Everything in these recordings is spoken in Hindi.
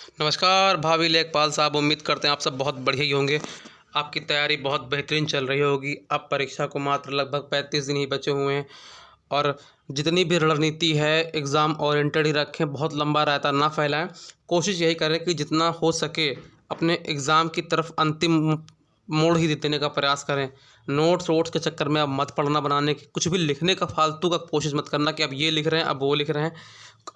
नमस्कार भावी लेखपाल साहब, उम्मीद करते हैं आप सब बहुत बढ़िया ही होंगे। आपकी तैयारी बहुत बेहतरीन चल रही होगी। अब परीक्षा को मात्र लगभग 35 दिन ही बचे हुए हैं और जितनी भी रणनीति है एग्ज़ाम ओरिएंटेड ही रखें, बहुत लंबा रायता ना फैलाएं। कोशिश यही करें कि जितना हो सके अपने एग्ज़ाम की तरफ अंतिम मोड़ ही देने का प्रयास करें। नोट्स वोट्स के चक्कर में अब मत पढ़ना, बनाने की कुछ भी लिखने का फालतू का कोशिश मत करना कि अब ये लिख रहे हैं, अब वो लिख रहे हैं।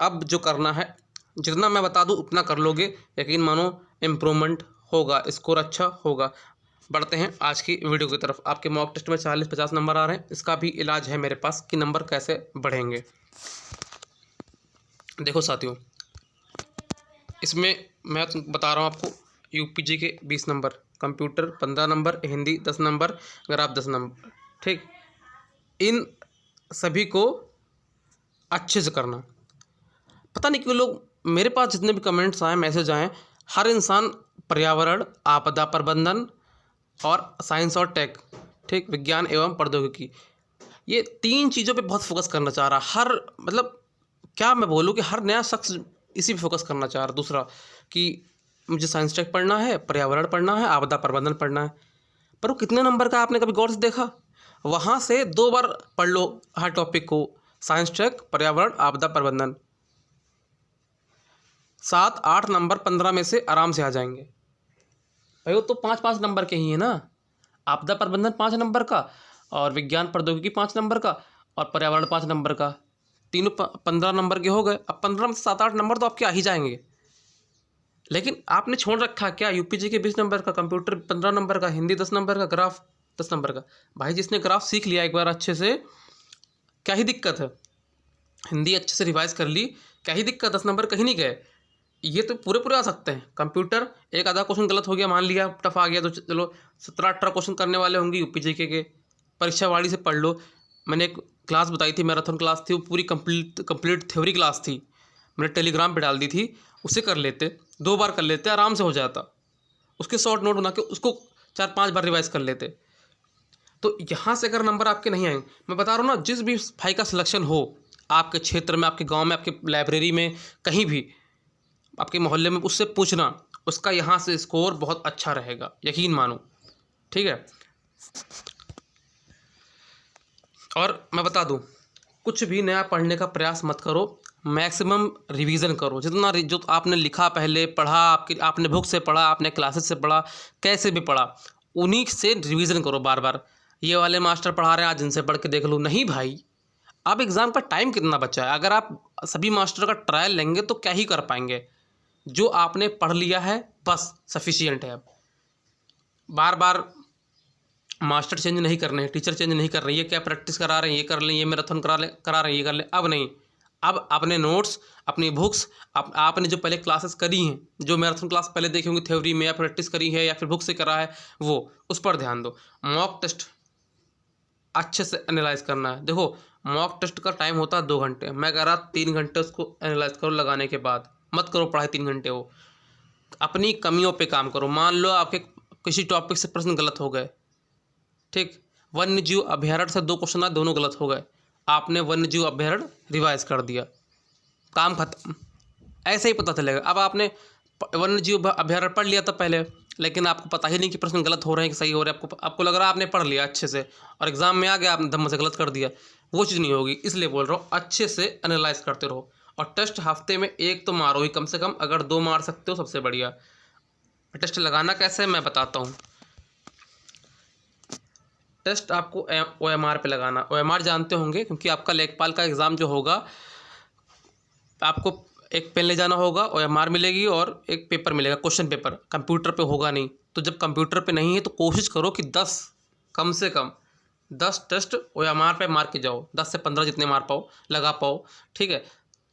अब जो करना है जितना मैं बता दूं उतना कर लोगे, यकीन मानो इम्प्रूवमेंट होगा, स्कोर अच्छा होगा। बढ़ते हैं आज की वीडियो की तरफ। आपके मॉक टेस्ट में 40-50 नंबर आ रहे हैं, इसका भी इलाज है मेरे पास कि नंबर कैसे बढ़ेंगे। देखो साथियों, इसमें मैं बता रहा हूँ आपको। यूपीजी के 20 number, computer 15 number, Hindi 10 number, graph 10 number. ठीक, इन सभी को अच्छे से करना। पता नहीं क्यों लोग, मेरे पास जितने भी कमेंट्स आए, मैसेज आए, हर इंसान पर्यावरण, आपदा प्रबंधन और साइंस और टेक, ठीक, विज्ञान एवं प्रौद्योगिकी, ये 3 चीज़ों पे बहुत फोकस करना चाह रहा। हर मतलब क्या मैं बोलूँ कि हर नया शख्स इसी पे फोकस करना चाह रहा। दूसरा कि मुझे साइंस टेक पढ़ना है, पर्यावरण पढ़ना है, आपदा प्रबंधन पढ़ना है। पर वो कितने नंबर का आपने कभी गौर से देखा? वहाँ से 2 बार पढ़ लो हर टॉपिक को, साइंस टेक, पर्यावरण, आपदा प्रबंधन। 7-8 नंबर 15 में से आराम से आ जाएंगे। भाई वो तो 5-5 नंबर के ही है ना। आपदा प्रबंधन 5 नंबर का, और विज्ञान प्रौद्योगिकी 5 नंबर का, और पर्यावरण 5 नंबर का। तीनों 15 नंबर के हो गए। अब 15 में से 7-8 नंबर तो आपके आ ही जाएंगे। लेकिन आपने छोड़ रखा क्या? यूपीजी के 20 नंबर का, कंप्यूटर 15 नंबर का, हिंदी 10 नंबर का, ग्राफ 10 नंबर का। भाई जिसने ग्राफ सीख लिया एक बार अच्छे से, क्या ही दिक्कत है? हिंदी अच्छे से रिवाइज कर ली, क्या ही दिक्कत? 10 नंबर कहीं नहीं गए। ये तो पूरे पूरे आ सकते हैं। कंप्यूटर एक आधा क्वेश्चन गलत हो गया, मान लिया टफ आ गया, तो चलो 17-18 क्वेश्चन करने वाले होंगे यूपीजीके के। परीक्षा वाली से पढ़ लो। मैंने एक क्लास बताई थी, मैराथन क्लास थी, वो पूरी कंप्लीट थ्योरी क्लास थी, मैंने टेलीग्राम पे डाल दी थी। उसे कर लेते, 2 बार कर लेते, आराम से हो जाता। उसके शॉर्ट नोट बना के उसको 4-5 बार रिवाइज कर लेते। तो यहाँ से अगर नंबर आपके नहीं आएंगे, मैं बता रहा हूँ ना, जिस भी भाई का सिलेक्शन हो आपके क्षेत्र में, आपके गाँव में, आपके लाइब्रेरी में, कहीं भी आपके मोहल्ले में, उससे पूछना, उसका यहाँ से स्कोर बहुत अच्छा रहेगा, यकीन मानो। ठीक है। और मैं बता दूँ, कुछ भी नया पढ़ने का प्रयास मत करो, मैक्सिमम रिवीजन करो। जितना जो आपने लिखा, पहले पढ़ा, आपने बुक से पढ़ा, आपने क्लासेस से पढ़ा, कैसे भी पढ़ा, उन्हीं से रिवीजन करो बार बार। ये वाले मास्टर पढ़ा रहे हैं, आज इनसे पढ़ के देख लो। नहीं भाई, अब एग्ज़ाम का टाइम कितना बचा है? अगर आप सभी मास्टर का ट्रायल लेंगे तो क्या ही कर पाएंगे? जो आपने पढ़ लिया है बस सफिशियंट है। अब बार बार मास्टर चेंज नहीं करने हैं, टीचर चेंज नहीं कर रहे हैं, ये क्या प्रैक्टिस करा रहे हैं, ये कर लें, ये मैराथन करा रहे हैं, ये कर लें। अब नहीं, अब अपने नोट्स, अपनी बुक्स, आपने जो पहले क्लासेस करी हैं, जो मैराथन क्लास पहले देखी होंगी थ्योरी में, या प्रैक्टिस करी है या फिर बुक से करा है, वो उस पर ध्यान दो। मॉक टेस्ट अच्छे से एनालाइज करना है। देखो, मॉक टेस्ट का टाइम होता है 2 घंटे, मैं कह रहा 3 घंटे उसको एनालाइज करो लगाने के बाद। मत करो पढ़ाई 3 घंटे हो। अपनी कमियों पे काम करो। मान लो आपके किसी टॉपिक से प्रश्न गलत हो गए, ठीक, वन्य जीव अभ्यारण्य से 2 क्वेश्चन आए, दोनों गलत हो गए, आपने वन्य जीव अभ्यारण्य रिवाइज कर दिया, काम खत्म। ऐसे ही पता चलेगा। अब आपने वन्य जीव अभ्यारण्य पढ़ लिया था पहले, लेकिन आपको पता ही नहीं कि प्रश्न गलत हो रहे हैं कि सही हो रहे हैं। आपको लग रहा है आपने पढ़ लिया अच्छे से, और एग्जाम में आ गया, आपने धम्म से गलत कर दिया। वो चीज़ नहीं होगी, इसलिए बोल रहा हूँ अच्छे से एनालाइज करते रहो। और टेस्ट हफ्ते में 1 तो मारो ही कम से कम, अगर 2 मार सकते हो सबसे बढ़िया। टेस्ट लगाना कैसे मैं बताता हूँ। टेस्ट आपको OMR पे लगाना। OMR जानते होंगे, क्योंकि आपका लेखपाल का एग्ज़ाम जो होगा, आपको एक पेन ले जाना होगा, OMR मिलेगी, और एक पेपर मिलेगा, क्वेश्चन पेपर। कंप्यूटर पे होगा नहीं, तो जब कंप्यूटर पे नहीं है तो कोशिश करो कि 10, कम से कम 10 टेस्ट OMR पे मार के जाओ। 10 से 15 जितने मार पाओ, लगा पाओ। ठीक है।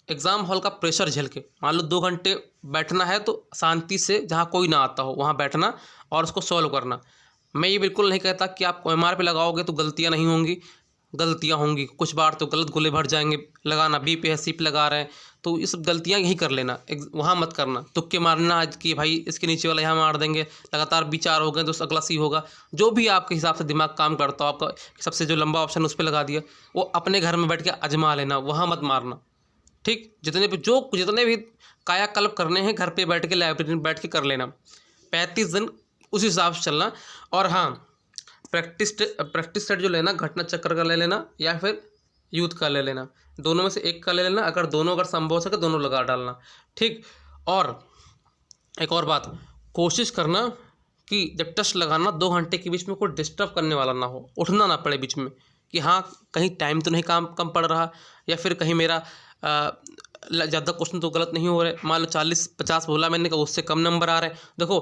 एग्ज़ाम हॉल का प्रेशर झेल के, मान लो 2 घंटे बैठना है, तो शांति से जहाँ कोई ना आता हो वहाँ बैठना और उसको सॉल्व करना। मैं ये बिल्कुल नहीं कहता कि आप OMR पे लगाओगे तो गलतियाँ नहीं होंगी, गलतियाँ होंगी। कुछ बार तो गलत गोले भर जाएंगे। लगाना बी पे है, सी पे लगा रहे हैं, तो ये सब गलतियाँ यहीं कर लेना, वहाँ मत करना। तुक्के मारना आज कि भाई इसके नीचे वाला यहाँ मार देंगे, लगातार B4 हो गए तो अगला C होगा। जो भी आपके हिसाब से दिमाग काम करता हो, आपका सबसे जो लंबा ऑप्शन उस पर लगा दिया, वो अपने घर में बैठ के आजमा लेना, वहाँ मत मारना। ठीक, जितने भी कायाकल्प करने हैं घर पे बैठ के लाइब्रेरी में बैठ के कर लेना। 35 दिन उस हिसाब से चलना। और हाँ, प्रैक्टिस सेट जो लेना, घटना चक्र का ले लेना या फिर यूथ का ले लेना, दोनों में से एक का ले लेना। अगर संभव हो सके दोनों लगा डालना, ठीक। और एक और बात, कोशिश करना कि जब टेस्ट लगाना 2 घंटे के बीच में कोई डिस्टर्ब करने वाला ना हो, उठना ना पड़े बीच में कि हाँ कहीं टाइम तो नहीं कम पड़ रहा, या फिर कहीं मेरा ज़्यादा क्वेश्चन तो गलत नहीं हो रहे। मान लो 40-50 बोला मैंने कि उससे कम नंबर आ रहे हैं। देखो,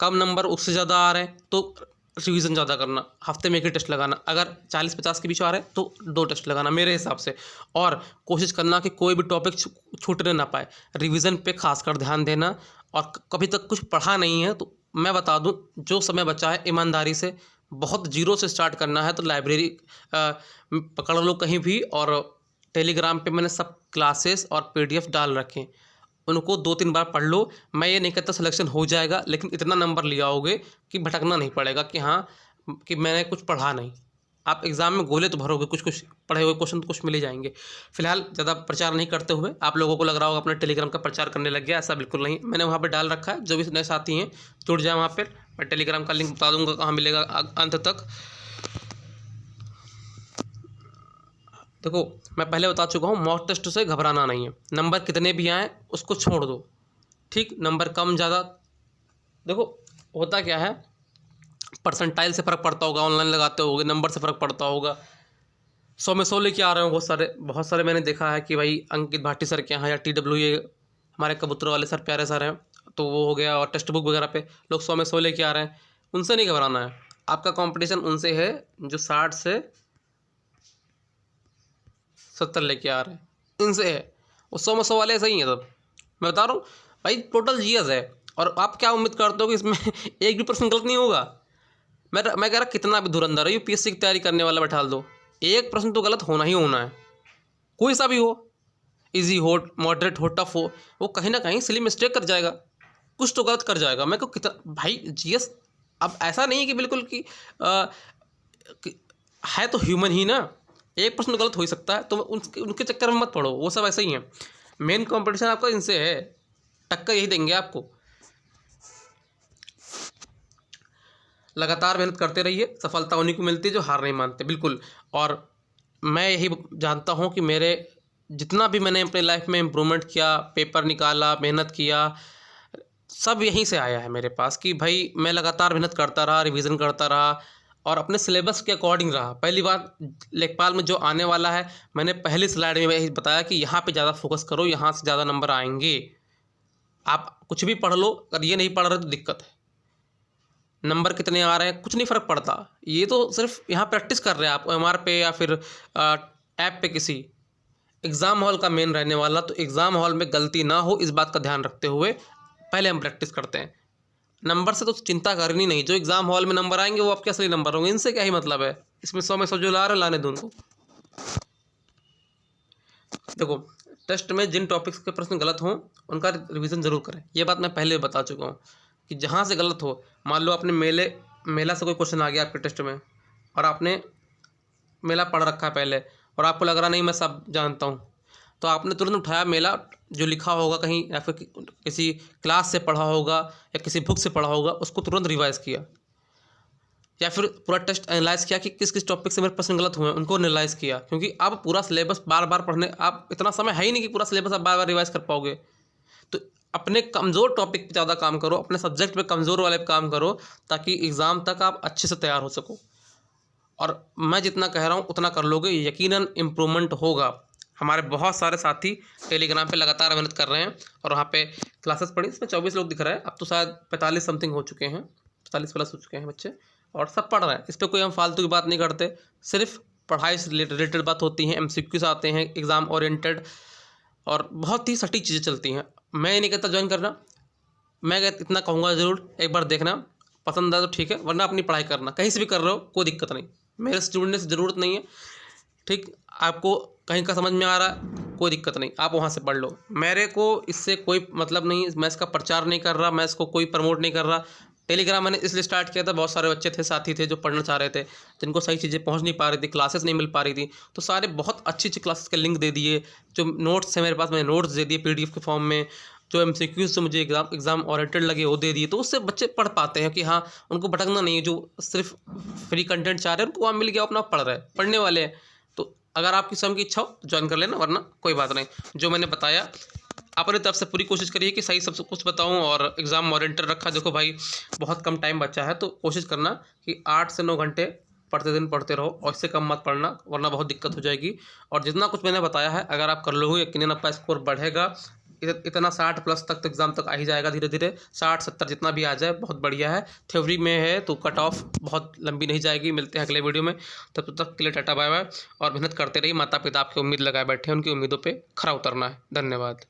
कम नंबर उससे ज़्यादा आ रहे हैं तो रिवीजन ज़्यादा करना, हफ्ते में एक ही टेस्ट लगाना। अगर 40-50 के बीच आ रहे हैं तो 2 टेस्ट लगाना मेरे हिसाब से। और कोशिश करना कि कोई भी टॉपिक छूटने ना पाए, रिवीजन पे खासकर ध्यान देना। और कभी तक कुछ पढ़ा नहीं है तो मैं बता दूं, जो समय बचा है ईमानदारी से, बहुत जीरो से स्टार्ट करना है तो लाइब्रेरी पकड़ लो कहीं भी। और टेलीग्राम पे मैंने सब क्लासेस और PDF डाल रखे हैं, उनको 2-3 बार पढ़ लो। मैं ये नहीं कहता सिलेक्शन हो जाएगा, लेकिन इतना नंबर ले आओगे कि भटकना नहीं पड़ेगा कि हाँ कि मैंने कुछ पढ़ा नहीं। आप एग्ज़ाम में गोले तो भरोगे, कुछ पढ़े हुए क्वेश्चन तो कुछ मिल ही जाएंगे। फिलहाल ज़्यादा प्रचार नहीं करते हुए, आप लोगों को लग रहा होगा अपना टेलीग्राम का प्रचार करने लग गया, ऐसा बिल्कुल नहीं। मैंने वहाँ पर डाल रखा है, जो भी नए साथी हैं जुड़ जाए वहाँ पर। मैं टेलीग्राम का लिंक बता दूँगा कहाँ मिलेगा अंत तक। देखो, मैं पहले बता चुका हूँ, मॉक टेस्ट से घबराना नहीं है। नंबर कितने भी आएँ उसको छोड़ दो, ठीक। नंबर कम ज़्यादा, देखो होता क्या है, परसेंटाइल से फ़र्क पड़ता होगा, ऑनलाइन लगाते होगे नंबर से फ़र्क पड़ता होगा। 100 में 100 लेके आ रहे हो बहुत सारे मैंने देखा है कि भाई अंकित भाटी सर के यहाँ या TWA हमारे कबूतर वाले सर, प्यारे सर हैं, तो वो हो गया। और टेक्स्ट बुक वगैरह पे लोग 100 में 100 लेके आ रहे हैं, उनसे नहीं घबराना है। आपका कंपटीशन उनसे है जो 60 से 70 लेके आ रहे हैं, इनसे है। वो 100 में 100 वाले सही हैं। तब मैं बता रहा हूँ भाई, टोटल GS है, और आप क्या उम्मीद करते हो कि इसमें एक भी प्रश्न गलत नहीं होगा। मैं कह रहा कितना भी धुरंधर है, UPSC की तैयारी करने वाला बैठा दो, एक प्रश्न तो गलत होना ही होना है, कोई सा भी हो, इजी हो, मॉडरेट हो, टफ हो, वो कहीं ना कहीं सिली मिस्टेक कर जाएगा, कुछ तो गलत कर जाएगा। मैं को कितना भाई GS अब ऐसा नहीं है कि बिल्कुल कि है तो ह्यूमन ही ना, एक प्रश्न गलत हो ही सकता है, तो उनके चक्कर में मत पड़ो, वो सब ऐसे ही हैं। मेन कंपटीशन आपका इनसे है, टक्कर यही देंगे आपको। लगातार मेहनत करते रहिए, सफलता उन्हीं को मिलती है जो हार नहीं मानते, बिल्कुल। और मैं यही जानता हूँ कि मेरे जितना भी मैंने अपनी लाइफ में इम्प्रूवमेंट किया, पेपर निकाला, मेहनत किया, सब यहीं से आया है मेरे पास कि भाई मैं लगातार मेहनत करता रहा, रिवीजन करता रहा और अपने सिलेबस के अकॉर्डिंग रहा। पहली बात, लेखपाल में जो आने वाला है, मैंने पहली स्लाइड में यही बताया कि यहाँ पे ज़्यादा फोकस करो, यहाँ से ज़्यादा नंबर आएंगे। आप कुछ भी पढ़ लो, अगर ये नहीं पढ़ रहे तो दिक्कत है। नंबर कितने आ रहे हैं कुछ नहीं फ़र्क पड़ता, ये तो सिर्फ यहाँ प्रैक्टिस कर रहे हैं आप OMR पे या फिर ऐप पे किसी। एग्ज़ाम हॉल का मेन रहने वाला, तो एग्ज़ाम हॉल में गलती ना हो इस बात का ध्यान रखते हुए पहले हम प्रैक्टिस करते हैं। नंबर से तो चिंता करनी नहीं, जो एग्ज़ाम हॉल में नंबर आएंगे वो आपके असली नंबर होंगे, इनसे क्या ही मतलब है। इसमें 100 में 100 जो ला रहे लाने दो उनको। देखो, टेस्ट में जिन टॉपिक्स के प्रश्न गलत हों उनका रिवीजन ज़रूर करें, ये बात मैं पहले बता चुका हूँ कि जहाँ से गलत हो, मान लो आपने मेला से कोई क्वेश्चन आ गया आपके टेस्ट में और आपने मेला पढ़ रखा है पहले और आपको लग रहा नहीं मैं सब जानता हूँ, तो आपने तुरंत उठाया मेला जो लिखा होगा कहीं या फिर किसी क्लास से पढ़ा होगा या किसी बुक से पढ़ा होगा, उसको तुरंत रिवाइज़ किया, या फिर पूरा टेस्ट एनालाइज़ किया कि किस किस टॉपिक से मेरे प्रश्न गलत हुए हैं, उनको एनालाइज़ किया। क्योंकि अब पूरा सिलेबस बार बार पढ़ने, आप इतना समय है ही नहीं कि पूरा सिलेबस आप बार बार रिवाइज़ कर पाओगे। तो अपने कमज़ोर टॉपिक पे ज़्यादा काम करो, अपने सब्जेक्ट पे कमज़ोर वाले पे काम करो, ताकि एग्ज़ाम तक आप अच्छे से तैयार हो सको। और मैं जितना कह रहा हूँ उतना कर लोगे, यकीनन इम्प्रूवमेंट होगा। हमारे बहुत सारे साथी टेलीग्राम पे लगातार मेहनत कर रहे हैं और वहाँ पे क्लासेस पढ़ी, इसमें 24 लोग दिख रहे हैं, अब तो शायद 45 समथिंग हो चुके हैं, 45 प्लस हो चुके हैं बच्चे, और सब पढ़ रहे हैं। इस पर कोई हम फालतू की बात नहीं करते, सिर्फ पढ़ाई से रिलेटेड बात होती हैं, MCQs आते हैं एग्ज़ाम ओरिएंटेड, और बहुत ही सटीक चीज़ें चलती हैं। मैं ये नहीं कहता ज्वाइन करना, मैं इतना कहूँगा ज़रूर एक बार देखना, पसंद आए तो ठीक है, वरना अपनी पढ़ाई करना, कहीं से भी कर रहे हो कोई दिक्कत नहीं, मेरे से जुड़ने से ज़रूरत नहीं है, ठीक। आपको कहीं का समझ में आ रहा है कोई दिक्कत नहीं, आप वहाँ से पढ़ लो, मेरे को इससे कोई मतलब नहीं, मैं इसका प्रचार नहीं कर रहा, मैं इसको कोई प्रमोट नहीं कर रहा, टेलीग्राम मैंने इसलिए स्टार्ट किया था, बहुत सारे बच्चे थे, साथी थे जो पढ़ना चाह रहे थे, जिनको सही चीज़ें पहुंच नहीं पा रही थी, क्लासेस नहीं मिल पा रही थी, तो सारे बहुत अच्छी अच्छी क्लासेस के लिंक दे दिए। जो नोट्स है मेरे पास, मैंने नोट्स दे दिए पीडीएफ के फॉर्म में। जो एमसीक्यूज जो मुझे एग्जाम ओरिएंटेड लगे वो दे दिए, तो उससे बच्चे पढ़ पाते हैं कि हाँ, उनको भटकना नहीं है। जो सिर्फ फ्री कंटेंट चाह रहे हैं उनको वहाँ मिल गया, अपना पढ़ रहे हैं, पढ़ने वाले हैं। तो अगर आपकी स्वयं की इच्छा हो ज्वाइन कर लेना, वरना कोई बात नहीं। जो मैंने बताया अपनी तरफ से पूरी कोशिश करिए कि सही सब कुछ बताऊं, और एग्ज़ाम ओरिएंटेड रखा। देखो भाई, बहुत कम टाइम बचा है, तो कोशिश करना कि 8 से 9 घंटे पढ़ते दिन पढ़ते रहो, और इससे कम मत पढ़ना, वरना बहुत दिक्कत हो जाएगी। और जितना कुछ मैंने बताया है अगर आप कर लोगे, यकीनन आपका स्कोर बढ़ेगा। इतना 60 प्लस तक तो एग्ज़ाम तक आ ही जाएगा धीरे धीरे। 60-70 जितना भी आ जाए बहुत बढ़िया है। थ्योरी में है तो कट ऑफ बहुत लंबी नहीं जाएगी। मिलते हैं अगले वीडियो में, तब तक के लिए टाटा बाय बाय। और मेहनत करते रहिए। माता पिता आपकी उम्मीद लगाए बैठे हैं, उनकी उम्मीदों पे खरा उतरना है। धन्यवाद।